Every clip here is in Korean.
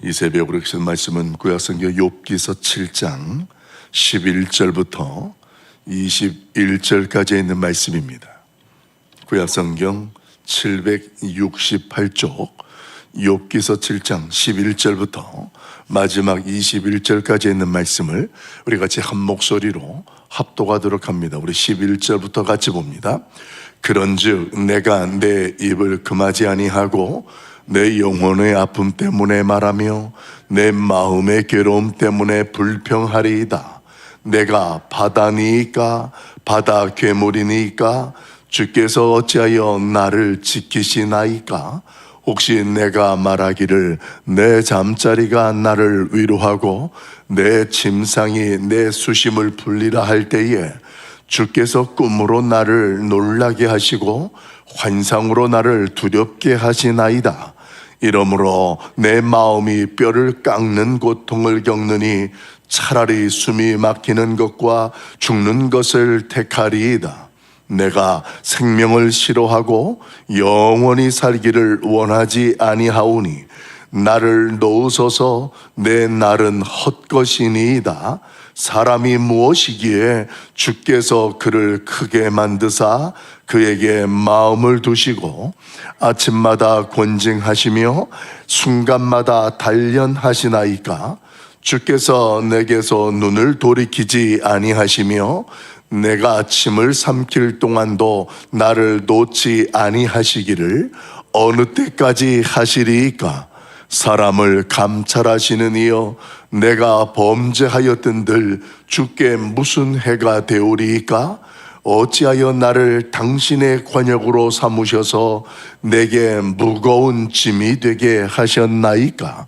이 새벽 우리 주신 말씀은 구약성경 욥기서 7장 11절부터 21절까지 있는 말씀입니다. 구약성경 768쪽 욥기서 7장 11절부터 마지막 21절까지 있는 말씀을 우리 같이 한 목소리로 합독하도록 합니다. 우리 11절부터 같이 봅니다. 그런즉 내가 내 입을 금하지 아니하고 내 영혼의 아픔 때문에 말하며 내 마음의 괴로움 때문에 불평하리이다. 내가 바다니이까 바다 괴물이니까 주께서 어찌하여 나를 지키시나이까. 혹시 내가 말하기를 내 잠자리가 나를 위로하고 내 침상이 내 수심을 풀리라 할 때에 주께서 꿈으로 나를 놀라게 하시고 환상으로 나를 두렵게 하시나이다. 이러므로 내 마음이 뼈를 깎는 고통을 겪느니 차라리 숨이 막히는 것과 죽는 것을 택하리이다. 내가 생명을 싫어하고 영원히 살기를 원하지 아니하오니 나를 놓으소서. 내 날은 헛것이니이다. 사람이 무엇이기에 주께서 그를 크게 만드사 그에게 마음을 두시고 아침마다 권징하시며 순간마다 단련하시나이까. 주께서 내게서 눈을 돌이키지 아니하시며 내가 아침을 삼킬 동안도 나를 놓지 아니하시기를 어느 때까지 하시리이까. 사람을 감찰하시는 이여 내가 범죄하였던들 주께 무슨 해가 되오리이까. 어찌하여 나를 당신의 관역으로 삼으셔서 내게 무거운 짐이 되게 하셨나이까.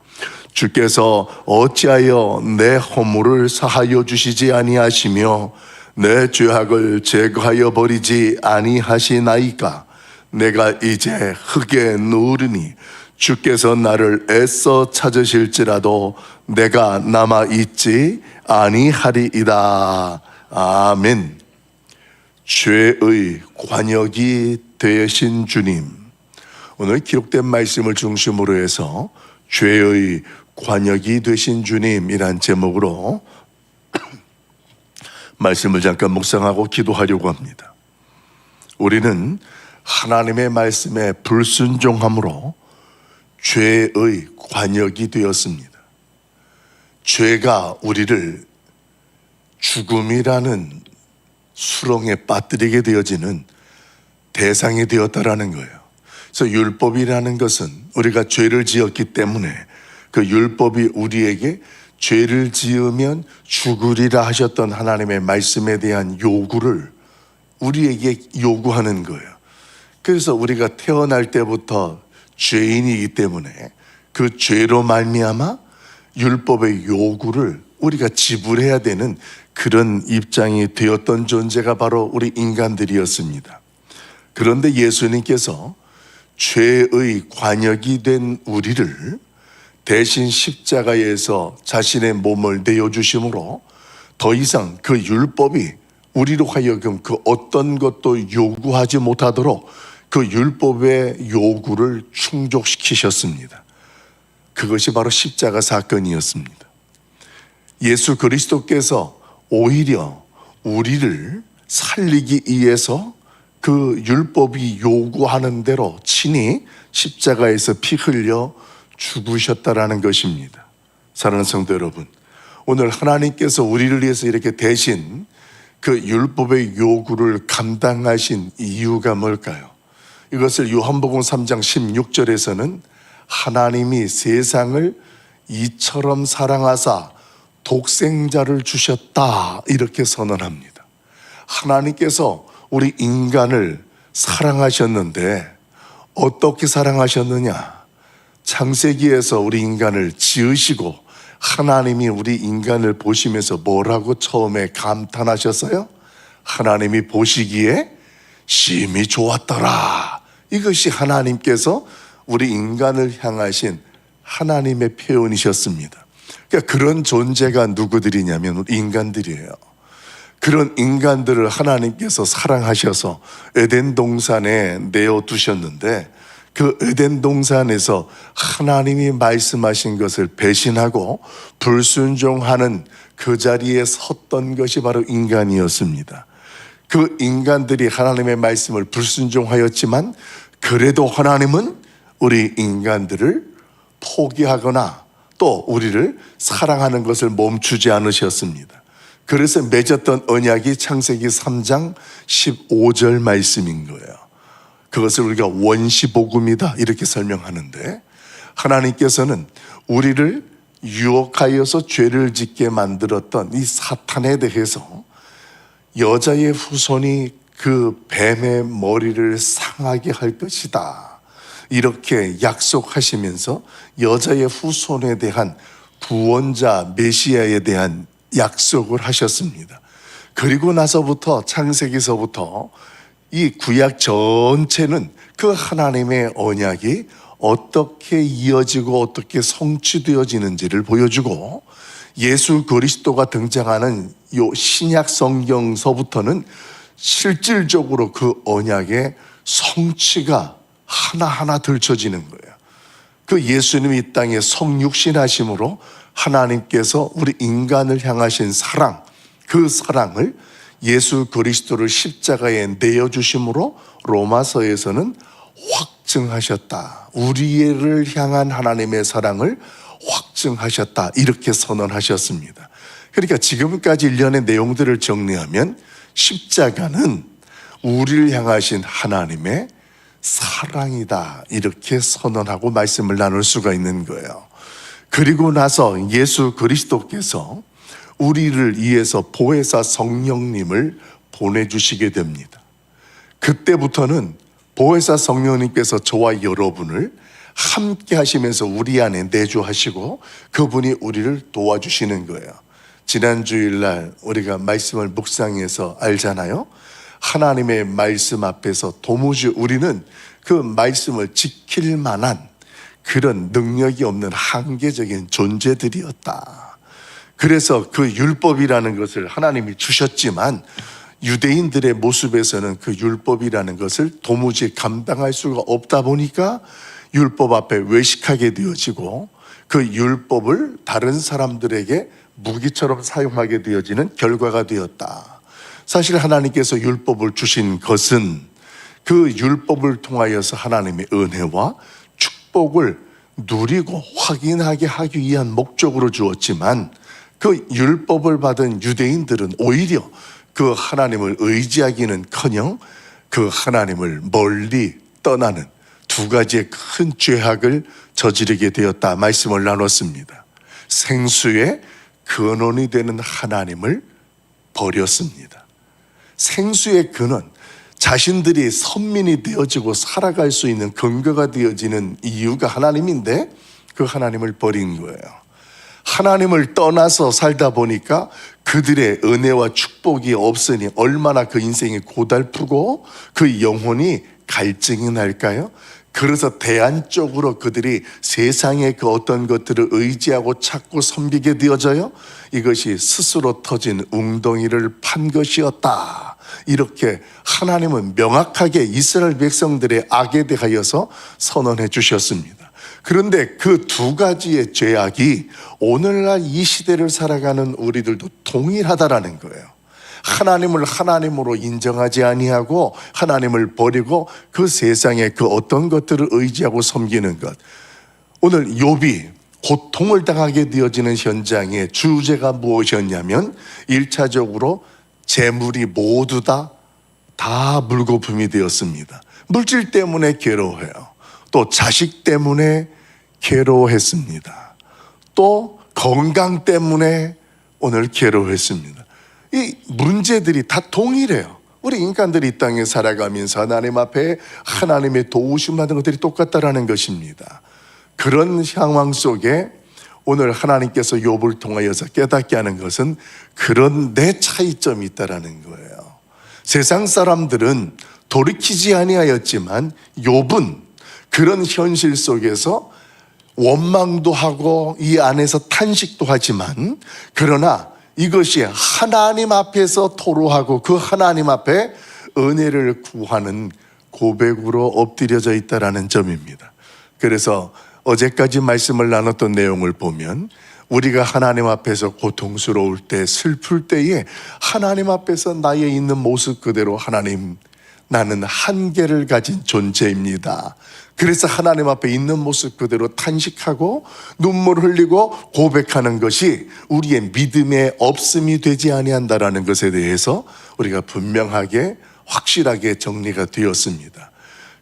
주께서 어찌하여 내 허물을 사하여 주시지 아니하시며 내 죄악을 제거하여 버리지 아니하시나이까. 내가 이제 흙에 누우르니 주께서 나를 애써 찾으실지라도 내가 남아있지 아니하리이다. 아멘. 죄의 관역이 되신 주님. 오늘 기록된 말씀을 중심으로 해서 죄의 관역이 되신 주님이란 제목으로 말씀을 잠깐 묵상하고 기도하려고 합니다. 우리는 하나님의 말씀에 불순종함으로 죄의 관역이 되었습니다. 죄가 우리를 죽음이라는 수렁에 빠뜨리게 되어지는 대상이 되었다라는 거예요. 그래서 율법이라는 것은 우리가 죄를 지었기 때문에 그 율법이 우리에게 죄를 지으면 죽으리라 하셨던 하나님의 말씀에 대한 요구를 우리에게 요구하는 거예요. 그래서 우리가 태어날 때부터 죄인이기 때문에 그 죄로 말미암아 율법의 요구를 우리가 지불해야 되는 그런 입장이 되었던 존재가 바로 우리 인간들이었습니다. 그런데 예수님께서 죄의 관역이 된 우리를 대신 십자가에서 자신의 몸을 내어주심으로 더 이상 그 율법이 우리로 하여금 그 어떤 것도 요구하지 못하도록 그 율법의 요구를 충족시키셨습니다. 그것이 바로 십자가 사건이었습니다. 예수 그리스도께서 오히려 우리를 살리기 위해서 그 율법이 요구하는 대로 친히 십자가에서 피 흘려 죽으셨다라는 것입니다. 사랑하는 성도 여러분, 오늘 하나님께서 우리를 위해서 이렇게 대신 그 율법의 요구를 감당하신 이유가 뭘까요? 이것을 요한복음 3장 16절에서는 하나님이 세상을 이처럼 사랑하사 독생자를 주셨다 이렇게 선언합니다. 하나님께서 우리 인간을 사랑하셨는데 어떻게 사랑하셨느냐? 창세기에서 우리 인간을 지으시고 하나님이 우리 인간을 보시면서 뭐라고 처음에 감탄하셨어요? 하나님이 보시기에 심히 좋았더라. 이것이 하나님께서 우리 인간을 향하신 하나님의 표현이셨습니다. 그러니까 그런 존재가 누구들이냐면 우리 인간들이에요. 그런 인간들을 하나님께서 사랑하셔서 에덴 동산에 내어두셨는데 그 에덴 동산에서 하나님이 말씀하신 것을 배신하고 불순종하는 그 자리에 섰던 것이 바로 인간이었습니다. 그 인간들이 하나님의 말씀을 불순종하였지만 그래도 하나님은 우리 인간들을 포기하거나 또 우리를 사랑하는 것을 멈추지 않으셨습니다. 그래서 맺었던 언약이 창세기 3장 15절 말씀인 거예요. 그것을 우리가 원시복음이다 이렇게 설명하는데, 하나님께서는 우리를 유혹하여서 죄를 짓게 만들었던 이 사탄에 대해서 여자의 후손이 그 뱀의 머리를 상하게 할 것이다 이렇게 약속하시면서 여자의 후손에 대한 구원자 메시아에 대한 약속을 하셨습니다. 그리고 나서부터 창세기서부터 이 구약 전체는 그 하나님의 언약이 어떻게 이어지고 어떻게 성취되어지는지를 보여주고, 예수 그리스도가 등장하는 요 신약 성경서부터는 실질적으로 그 언약의 성취가 하나하나 들춰지는 거예요. 그 예수님이 이 땅에 성육신하심으로 하나님께서 우리 인간을 향하신 사랑, 그 사랑을 예수 그리스도를 십자가에 내어주심으로 로마서에서는 확증하셨다. 우리를 향한 하나님의 사랑을 확증하셨다. 이렇게 선언하셨습니다. 그러니까 지금까지 일련의 내용들을 정리하면 십자가는 우리를 향하신 하나님의 사랑이다. 이렇게 선언하고 말씀을 나눌 수가 있는 거예요. 그리고 나서 예수 그리스도께서 우리를 위해서 보혜사 성령님을 보내주시게 됩니다. 그때부터는 보혜사 성령님께서 저와 여러분을 함께 하시면서 우리 안에 내주하시고 그분이 우리를 도와주시는 거예요. 지난 주일날 우리가 말씀을 묵상해서 알잖아요. 하나님의 말씀 앞에서 도무지 우리는 그 말씀을 지킬 만한 그런 능력이 없는 한계적인 존재들이었다. 그래서 그 율법이라는 것을 하나님이 주셨지만 유대인들의 모습에서는 그 율법이라는 것을 도무지 감당할 수가 없다 보니까 율법 앞에 외식하게 되어지고 그 율법을 다른 사람들에게 무기처럼 사용하게 되어지는 결과가 되었다. 사실 하나님께서 율법을 주신 것은 그 율법을 통하여서 하나님의 은혜와 축복을 누리고 확인하게 하기 위한 목적으로 주었지만, 그 율법을 받은 유대인들은 오히려 그 하나님을 의지하기는커녕 그 하나님을 멀리 떠나는 두 가지의 큰 죄악을 저지르게 되었다 말씀을 나눴습니다. 생수의 근원이 되는 하나님을 버렸습니다. 생수의 근원, 자신들이 선민이 되어지고 살아갈 수 있는 근거가 되어지는 이유가 하나님인데 그 하나님을 버린 거예요. 하나님을 떠나서 살다 보니까 그들의 은혜와 축복이 없으니 얼마나 그 인생이 고달프고 그 영혼이 갈증이 날까요? 그래서 대안적으로 그들이 세상의 그 어떤 것들을 의지하고 찾고 섬기게 되어져요. 이것이 스스로 터진 웅덩이를 판 것이었다. 이렇게 하나님은 명확하게 이스라엘 백성들의 악에 대하여서 선언해 주셨습니다. 그런데 그 두 가지의 죄악이 오늘날 이 시대를 살아가는 우리들도 동일하다라는 거예요. 하나님을 하나님으로 인정하지 아니하고 하나님을 버리고 그 세상의 그 어떤 것들을 의지하고 섬기는 것. 오늘 욥이 고통을 당하게 되어지는 현장의 주제가 무엇이었냐면 1차적으로 재물이 모두 다 물거품이 되었습니다. 물질 때문에 괴로워해요. 또 자식 때문에 괴로워했습니다. 또 건강 때문에 오늘 괴로워했습니다. 이 문제들이 다 동일해요. 우리 인간들이 이 땅에 살아가면서 하나님 앞에 하나님의 도우심 받은 것들이 똑같다라는 것입니다. 그런 상황 속에 오늘 하나님께서 욥을 통하여서 깨닫게 하는 것은 그런 내 차이점이 있다라는 거예요. 세상 사람들은 돌이키지 아니하였지만 욥은 그런 현실 속에서 원망도 하고 이 안에서 탄식도 하지만, 그러나 이것이 하나님 앞에서 토로하고 그 하나님 앞에 은혜를 구하는 고백으로 엎드려져 있다라는 점입니다. 그래서 어제까지 말씀을 나눴던 내용을 보면 우리가 하나님 앞에서 고통스러울 때, 슬플 때에 하나님 앞에서 나의 있는 모습 그대로 하나님, 나는 한계를 가진 존재입니다. 그래서 하나님 앞에 있는 모습 그대로 탄식하고 눈물 흘리고 고백하는 것이 우리의 믿음의 없음이 되지 아니한다라는 것에 대해서 우리가 분명하게 확실하게 정리가 되었습니다.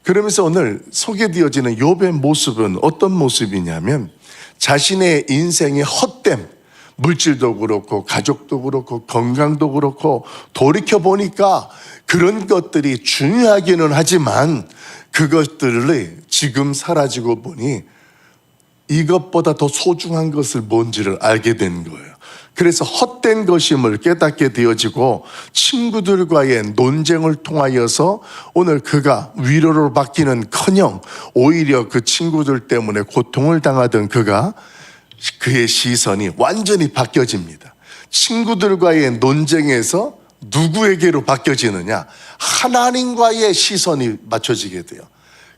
그러면서 오늘 소개되어지는 욥의 모습은 어떤 모습이냐면 자신의 인생의 헛됨, 물질도 그렇고 가족도 그렇고 건강도 그렇고 돌이켜보니까 그런 것들이 중요하기는 하지만 그것들을 지금 사라지고 보니 이것보다 더 소중한 것을 뭔지를 알게 된 거예요. 그래서 헛된 것임을 깨닫게 되어지고 친구들과의 논쟁을 통하여서 오늘 그가 위로를 받기는커녕 오히려 그 친구들 때문에 고통을 당하던 그의 시선이 완전히 바뀌어집니다. 친구들과의 논쟁에서 누구에게로 바뀌어지느냐? 하나님과의 시선이 맞춰지게 돼요.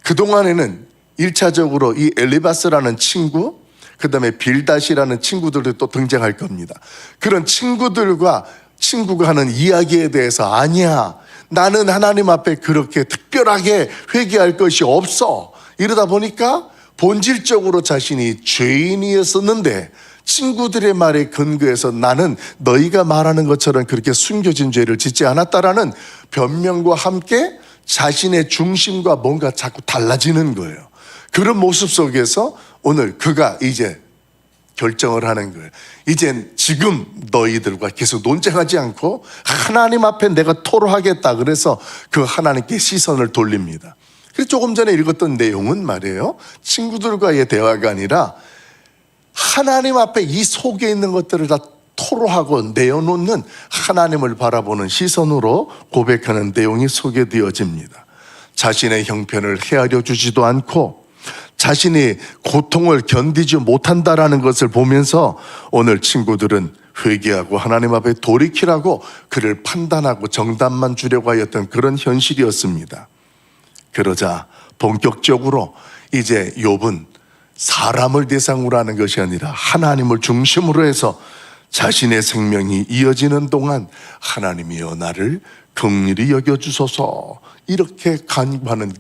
그동안에는 1차적으로 이 엘리바스라는 친구, 그 다음에 빌닷이라는 친구들도 또 등장할 겁니다. 그런 친구가 하는 이야기에 대해서 아니야, 나는 하나님 앞에 그렇게 특별하게 회개할 것이 없어. 이러다 보니까 본질적으로 자신이 죄인이었었는데 친구들의 말에 근거해서 나는 너희가 말하는 것처럼 그렇게 숨겨진 죄를 짓지 않았다라는 변명과 함께 자신의 중심과 뭔가 자꾸 달라지는 거예요. 그런 모습 속에서 오늘 그가 이제 결정을 하는 거예요. 이젠 지금 너희들과 계속 논쟁하지 않고 하나님 앞에 내가 토로하겠다. 그래서 그 하나님께 시선을 돌립니다. 그래서 조금 전에 읽었던 내용은 말이에요, 친구들과의 대화가 아니라 하나님 앞에 이 속에 있는 것들을 다 토로하고 내어놓는 하나님을 바라보는 시선으로 고백하는 내용이 소개되어집니다. 자신의 형편을 헤아려 주지도 않고 자신이 고통을 견디지 못한다라는 것을 보면서 오늘 친구들은 회개하고 하나님 앞에 돌이키라고 그를 판단하고 정답만 주려고 하였던 그런 현실이었습니다. 그러자 본격적으로 이제 욥은 사람을 대상으로 하는 것이 아니라 하나님을 중심으로 해서 자신의 생명이 이어지는 동안 하나님이여 나를 긍휼히 여겨주소서, 이렇게 간구하는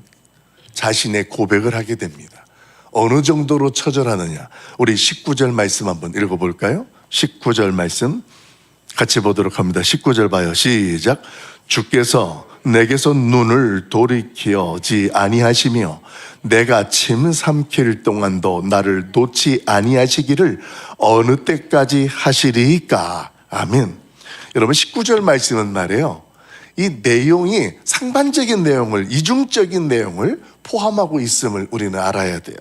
자신의 고백을 하게 됩니다. 어느 정도로 처절하느냐? 우리 19절 말씀 한번 읽어볼까요? 19절 말씀 같이 보도록 합니다. 19절 봐요. 시작. 주께서 내게서 눈을 돌이키지 아니하시며 내가 침 삼킬 동안도 나를 놓지 아니하시기를 어느 때까지 하시리까? 아멘. 여러분 19절 말씀은 말이에요, 이 내용이 상반적인 내용을, 이중적인 내용을 포함하고 있음을 우리는 알아야 돼요.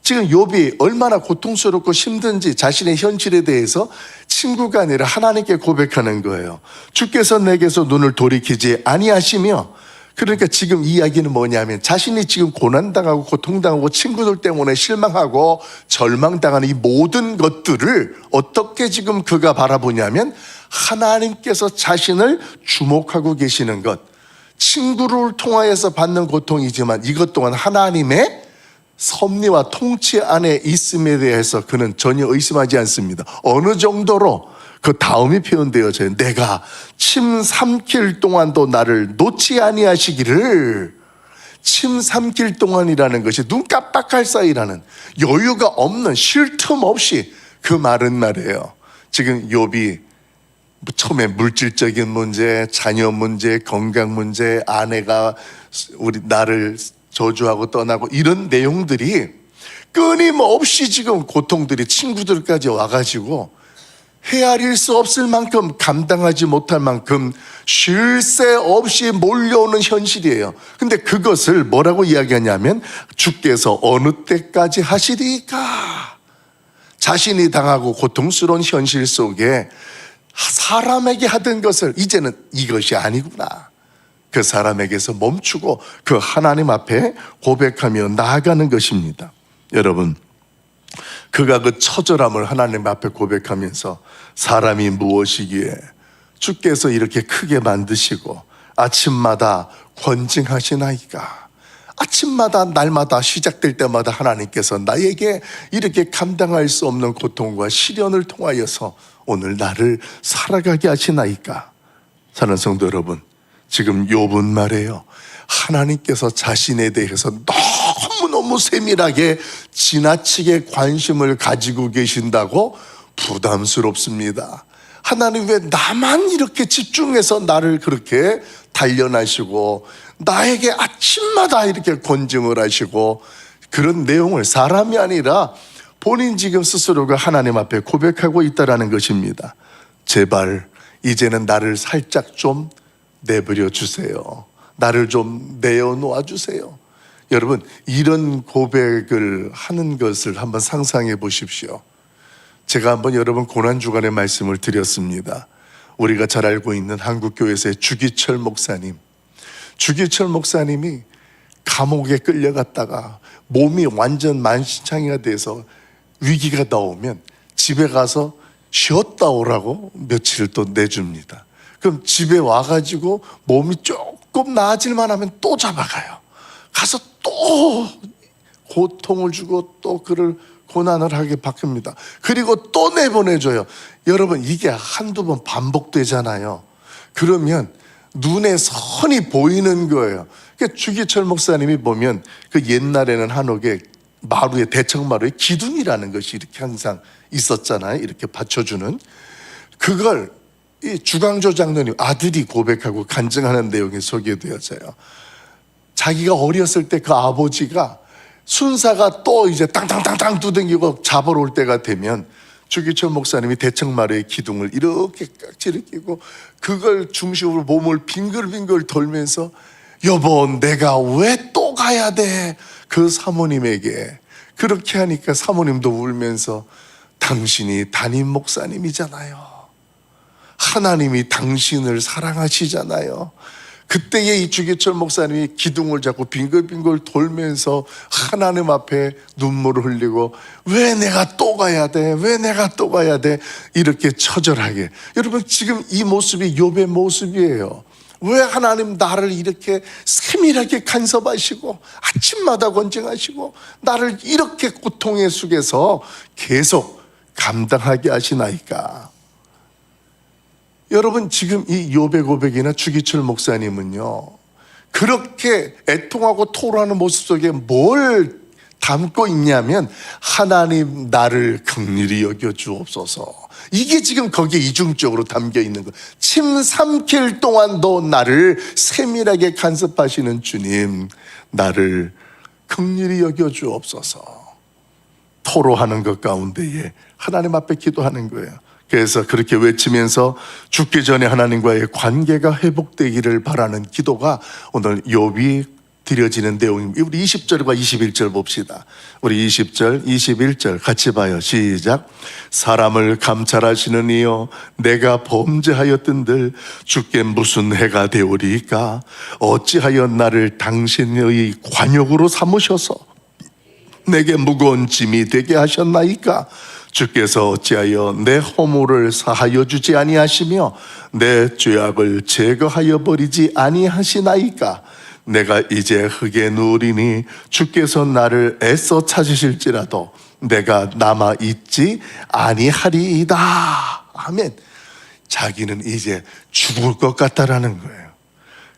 지금 욥이 얼마나 고통스럽고 힘든지 자신의 현실에 대해서 친구가 아니라 하나님께 고백하는 거예요. 주께서 내게서 눈을 돌이키지 아니하시며, 그러니까 지금 이야기는 뭐냐면 자신이 지금 고난당하고 고통당하고 친구들 때문에 실망하고 절망당하는 이 모든 것들을 어떻게 지금 그가 바라보냐면 하나님께서 자신을 주목하고 계시는 것, 친구를 통하여서 받는 고통이지만 이것 또한 하나님의 섭리와 통치 안에 있음에 대해서 그는 전혀 의심하지 않습니다. 어느 정도로 그 다음이 표현되어져요. 내가 침 삼킬 동안도 나를 놓지 아니하시기를. 침 삼킬 동안이라는 것이 눈 깜빡할 사이라는, 여유가 없는, 쉴 틈 없이, 그 말은 말이에요, 지금 욥이 처음에 물질적인 문제, 자녀 문제, 건강 문제, 아내가 나를 저주하고 떠나고 이런 내용들이 끊임없이 지금 고통들이 친구들까지 와가지고 헤아릴 수 없을 만큼, 감당하지 못할 만큼 쉴 새 없이 몰려오는 현실이에요. 근데 그것을 뭐라고 이야기하냐면 주께서 어느 때까지 하시리까? 자신이 당하고 고통스러운 현실 속에 사람에게 하던 것을 이제는 이것이 아니구나, 그 사람에게서 멈추고 그 하나님 앞에 고백하며 나아가는 것입니다. 여러분, 그가 그 처절함을 하나님 앞에 고백하면서 사람이 무엇이기에 주께서 이렇게 크게 만드시고 아침마다 권징하시나이까. 아침마다 날마다 시작될 때마다 하나님께서 나에게 이렇게 감당할 수 없는 고통과 시련을 통하여서 오늘 나를 살아가게 하시나이까. 사랑하는 성도 여러분, 지금 욥은 말이에요, 하나님께서 자신에 대해서 너무너무 세밀하게 지나치게 관심을 가지고 계신다고 부담스럽습니다. 하나님 왜 나만 이렇게 집중해서 나를 그렇게 단련하시고 나에게 아침마다 이렇게 권증을 하시고, 그런 내용을 사람이 아니라 본인 지금 스스로가 하나님 앞에 고백하고 있다라는 것입니다. 제발 이제는 나를 살짝 좀 내버려 주세요. 나를 좀 내어놓아 주세요. 여러분, 이런 고백을 하는 것을 한번 상상해 보십시오. 제가 한번 여러분 고난주간에 말씀을 드렸습니다. 우리가 잘 알고 있는 한국교회에서의 주기철 목사님, 주기철 목사님이 감옥에 끌려갔다가 몸이 완전 만신창이가 돼서 위기가 나오면 집에 가서 쉬었다 오라고 며칠 또 내줍니다. 그럼 집에 와가지고 몸이 조금 나아질만 하면 또 잡아가요. 가서 또 고통을 주고 또 그를 고난을 하게 바뀝니다. 그리고 또 내보내줘요. 여러분, 이게 한두 번 반복되잖아요. 그러면 눈에 선이 보이는 거예요. 그러니까 주기철 목사님이 보면 그 옛날에는 한옥에 마루에, 대청마루에 기둥이라는 것이 이렇게 항상 있었잖아요. 이렇게 받쳐주는. 그걸 이 주강조 장로님 아들이 고백하고 간증하는 내용이 소개되어져요. 자기가 어렸을 때 그 아버지가 순사가 또 이제 땅땅땅땅 두들기고 잡으러 올 때가 되면 주기철 목사님이 대청마루의 기둥을 이렇게 깍지를 끼고 그걸 중심으로 몸을 빙글빙글 돌면서, 여보 내가 왜 또 가야 돼? 그 사모님에게 그렇게 하니까 사모님도 울면서, 당신이 담임 목사님이잖아요. 하나님이 당신을 사랑하시잖아요. 그때에 이 주기철 목사님이 기둥을 잡고 빙글빙글 돌면서 하나님 앞에 눈물을 흘리고, 왜 내가 또 가야 돼? 왜 내가 또 가야 돼? 이렇게 처절하게. 여러분, 지금 이 모습이 욥의 모습이에요. 왜 하나님 나를 이렇게 세밀하게 간섭하시고 아침마다 권징하시고 나를 이렇게 고통의 속에서 계속 감당하게 하시나이까? 여러분, 지금 이 욥의 고백이나 주기철 목사님은요, 그렇게 애통하고 토로하는 모습 속에 뭘 담고 있냐면, 하나님 나를 긍휼히 여겨 주옵소서. 이게 지금 거기에 이중적으로 담겨 있는 거예요. 침 삼킬 동안도 나를 세밀하게 간섭하시는 주님, 나를 긍휼히 여겨 주옵소서. 토로하는 것 가운데에 하나님 앞에 기도하는 거예요. 그래서 그렇게 외치면서 죽기 전에 하나님과의 관계가 회복되기를 바라는 기도가 오늘 욥이 드려지는 내용입니다. 우리 20절과 21절 봅시다. 우리 20절, 21절 같이 봐요. 시작. 사람을 감찰하시는 이여, 내가 범죄하였던들 주께 무슨 해가 되오리까? 어찌하여 나를 당신의 관역으로 삼으셔서 내게 무거운 짐이 되게 하셨나이까? 주께서 어찌하여 내 허물을 사하여 주지 아니하시며 내 죄악을 제거하여 버리지 아니하시나이까? 내가 이제 흙에 누우리니 주께서 나를 애써 찾으실지라도 내가 남아 있지 아니하리이다. 아멘. 자기는 이제 죽을 것 같다라는 거예요.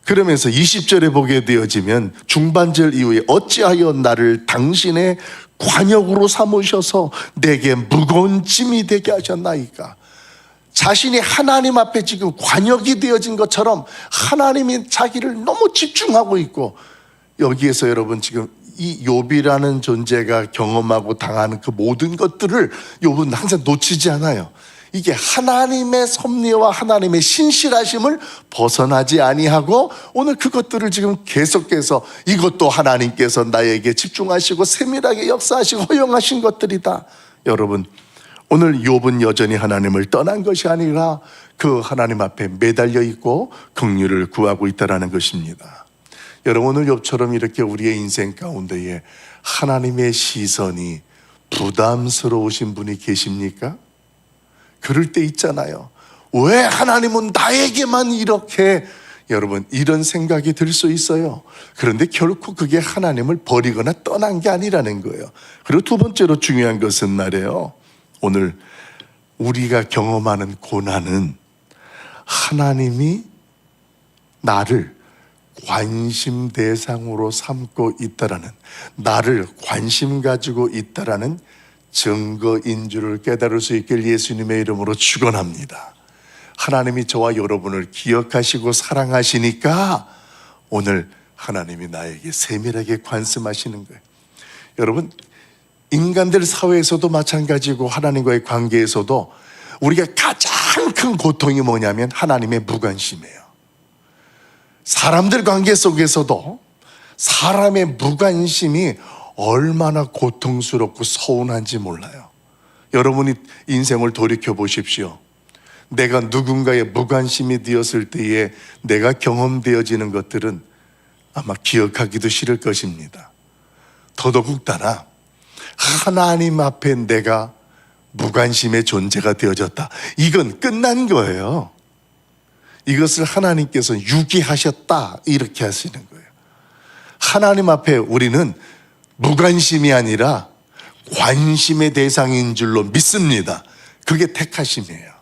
그러면서 20절에 보게 되어지면 중반절 이후에 어찌하여 나를 당신의 관역으로 삼으셔서 내게 무거운 짐이 되게 하셨나이까? 자신이 하나님 앞에 지금 관역이 되어진 것처럼 하나님이 자기를 너무 집중하고 있고, 여기에서 여러분 지금 이 욥이라는 존재가 경험하고 당하는 그 모든 것들을 욥은 항상 놓치지 않아요. 이게 하나님의 섭리와 하나님의 신실하심을 벗어나지 아니하고 오늘 그것들을 지금 계속해서 이것도 하나님께서 나에게 집중하시고 세밀하게 역사하시고 허용하신 것들이다. 여러분, 오늘 욥은 여전히 하나님을 떠난 것이 아니라 그 하나님 앞에 매달려 있고 긍휼을 구하고 있다는 것입니다. 여러분, 오늘 욥처럼 이렇게 우리의 인생 가운데에 하나님의 시선이 부담스러우신 분이 계십니까? 그럴 때 있잖아요. 왜 하나님은 나에게만 이렇게 여러분, 이런 생각이 들 수 있어요. 그런데 결코 그게 하나님을 버리거나 떠난 게 아니라는 거예요. 그리고 두 번째로 중요한 것은 말이에요, 오늘 우리가 경험하는 고난은 하나님이 나를 관심 대상으로 삼고 있다라는, 나를 관심 가지고 있다라는 증거인 줄을 깨달을 수 있길 예수님의 이름으로 축원합니다. 하나님이 저와 여러분을 기억하시고 사랑하시니까 오늘 하나님이 나에게 세밀하게 관심하시는 거예요. 여러분, 인간들 사회에서도 마찬가지고 하나님과의 관계에서도 우리가 가장 큰 고통이 뭐냐면 하나님의 무관심이에요. 사람들 관계 속에서도 사람의 무관심이 얼마나 고통스럽고 서운한지 몰라요. 여러분이 인생을 돌이켜 보십시오. 내가 누군가의 무관심이 되었을 때에 내가 경험되어지는 것들은 아마 기억하기도 싫을 것입니다. 더더욱다나 하나님 앞에 내가 무관심의 존재가 되어졌다, 이건 끝난 거예요. 이것을 하나님께서 유기하셨다, 이렇게 하시는 거예요. 하나님 앞에 우리는 무관심이 아니라 관심의 대상인 줄로 믿습니다. 그게 택하심이에요.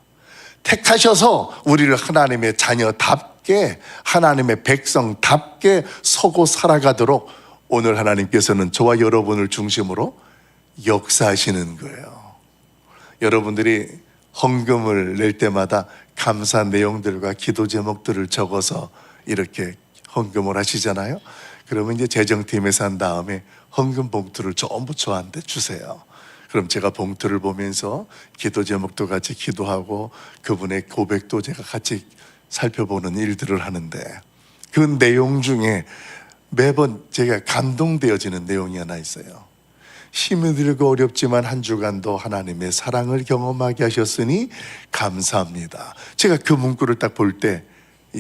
택하셔서 우리를 하나님의 자녀답게, 하나님의 백성답게 서고 살아가도록 오늘 하나님께서는 저와 여러분을 중심으로 역사하시는 거예요. 여러분들이 헌금을 낼 때마다 감사 내용들과 기도 제목들을 적어서 이렇게 헌금을 하시잖아요. 그러면 이제 재정팀에서 한 다음에 헌금 봉투를 전부 저한테 주세요. 그럼 제가 봉투를 보면서 기도 제목도 같이 기도하고 그분의 고백도 제가 같이 살펴보는 일들을 하는데, 그 내용 중에 매번 제가 감동되어지는 내용이 하나 있어요. 힘이 들고 어렵지만 한 주간도 하나님의 사랑을 경험하게 하셨으니 감사합니다. 제가 그 문구를 딱 볼 때,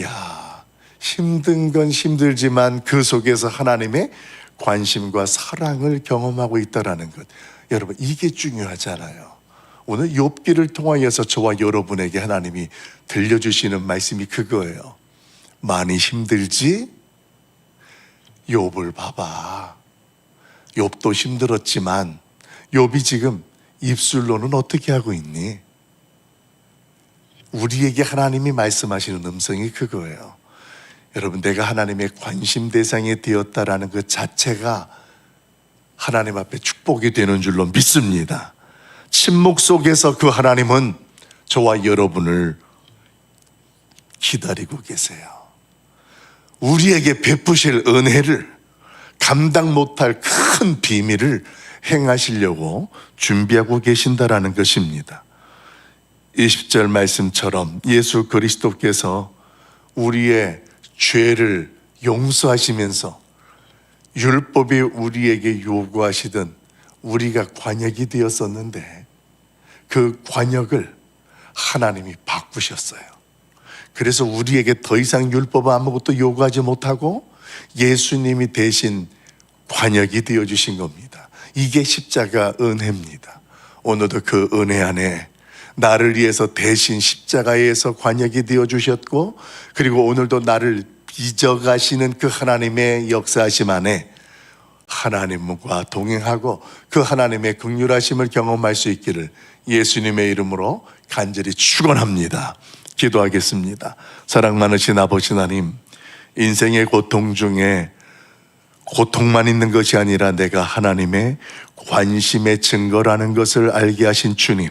야, 힘든 건 힘들지만 그 속에서 하나님의 관심과 사랑을 경험하고 있다라는 것, 여러분, 이게 중요하잖아요. 오늘 욥기를 통하여서 저와 여러분에게 하나님이 들려주시는 말씀이 그거예요. 많이 힘들지? 욥을 봐봐. 욥도 힘들었지만 욥이 지금 입술로는 어떻게 하고 있니? 우리에게 하나님이 말씀하시는 음성이 그거예요. 여러분, 내가 하나님의 관심 대상이 되었다라는 그 자체가 하나님 앞에 축복이 되는 줄로 믿습니다. 침묵 속에서 그 하나님은 저와 여러분을 기다리고 계세요. 우리에게 베푸실 은혜를, 감당 못할 큰 비밀을 행하시려고 준비하고 계신다라는 것입니다. 20절 말씀처럼 예수 그리스도께서 우리의 죄를 용서하시면서 율법이 우리에게 요구하시던 우리가 관역이 되었었는데 그 관역을 하나님이 바꾸셨어요. 그래서 우리에게 더 이상 율법 아무것도 요구하지 못하고 예수님이 대신 관역이 되어주신 겁니다. 이게 십자가 은혜입니다. 오늘도 그 은혜 안에 나를 위해서 대신 십자가에서 관역이 되어주셨고, 그리고 오늘도 나를 빚어가시는 그 하나님의 역사하심 안에 하나님과 동행하고 그 하나님의 긍휼하심을 경험할 수 있기를 예수님의 이름으로 간절히 축원합니다. 기도하겠습니다. 사랑 많으신 아버지 하나님, 인생의 고통 중에 고통만 있는 것이 아니라 내가 하나님의 관심의 증거라는 것을 알게 하신 주님,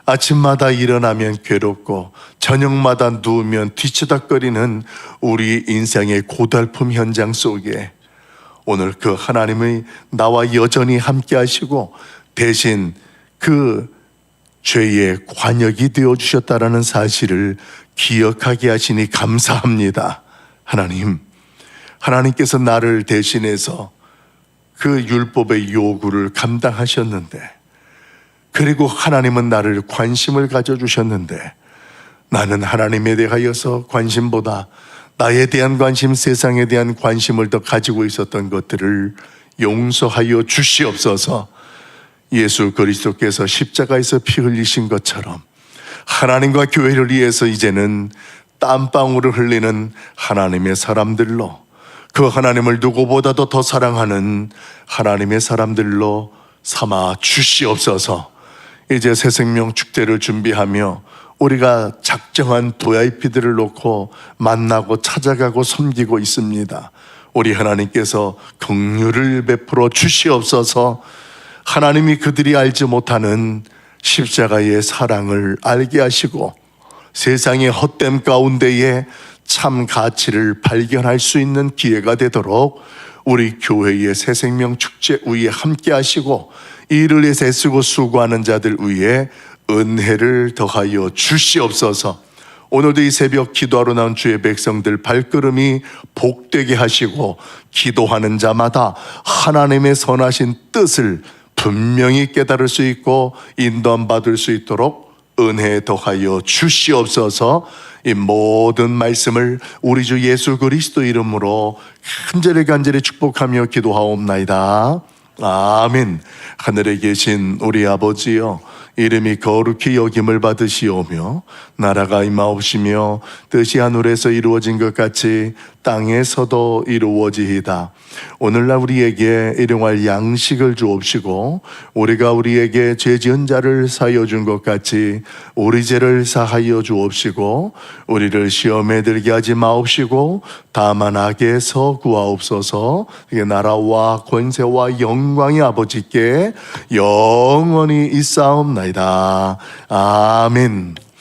아침마다 일어나면 괴롭고 저녁마다 누우면 뒤치다거리는 우리 인생의 고달픔 현장 속에 오늘 그 하나님이 나와 여전히 함께 하시고 대신 그 죄의 관역이 되어주셨다라는 사실을 기억하게 하시니 감사합니다. 하나님께서 나를 대신해서 그 율법의 요구를 감당하셨는데, 그리고 하나님은 나를 관심을 가져주셨는데, 나는 하나님에 대하여서 관심보다 나에 대한 관심, 세상에 대한 관심을 더 가지고 있었던 것들을 용서하여 주시옵소서. 예수 그리스도께서 십자가에서 피 흘리신 것처럼 하나님과 교회를 위해서 이제는 땀방울을 흘리는 하나님의 사람들로, 그 하나님을 누구보다도 더 사랑하는 하나님의 사람들로 삼아 주시옵소서. 이제 새생명 축제를 준비하며 우리가 작정한 VIP들을 놓고 만나고 찾아가고 섬기고 있습니다. 우리 하나님께서 긍휼을 베풀어 주시옵소서. 하나님이 그들이 알지 못하는 십자가의 사랑을 알게 하시고 세상의 헛됨 가운데에 참 가치를 발견할 수 있는 기회가 되도록 우리 교회의 새생명 축제 위에 함께 하시고 이를 위해서 애쓰고 수고하는 자들 위에 은혜를 더하여 주시옵소서. 오늘도 이 새벽 기도하러 나온 주의 백성들 발걸음이 복되게 하시고 기도하는 자마다 하나님의 선하신 뜻을 분명히 깨달을 수 있고 인도함 받을 수 있도록 은혜 더하여 주시옵소서. 이 모든 말씀을 우리 주 예수 그리스도 이름으로 간절히 축복하며 기도하옵나이다. 아멘. 하늘에 계신 우리 아버지여, 이름이 거룩히 여김을 받으시오며 나라가 임하옵시며 뜻이 하늘에서 이루어진 것 같이 땅에서도 이루어지이다. 오늘날 우리에게 일용할 양식을 주옵시고 우리가 우리에게 죄 지은 자를 사하여 준 것 같이 우리 죄를 사하여 주옵시고 우리를 시험에 들게 하지 마옵시고 다만 악에서 구하옵소서. 이게 나라와 권세와 영광이 아버지께 영원히 있사옵나이다. 아멘.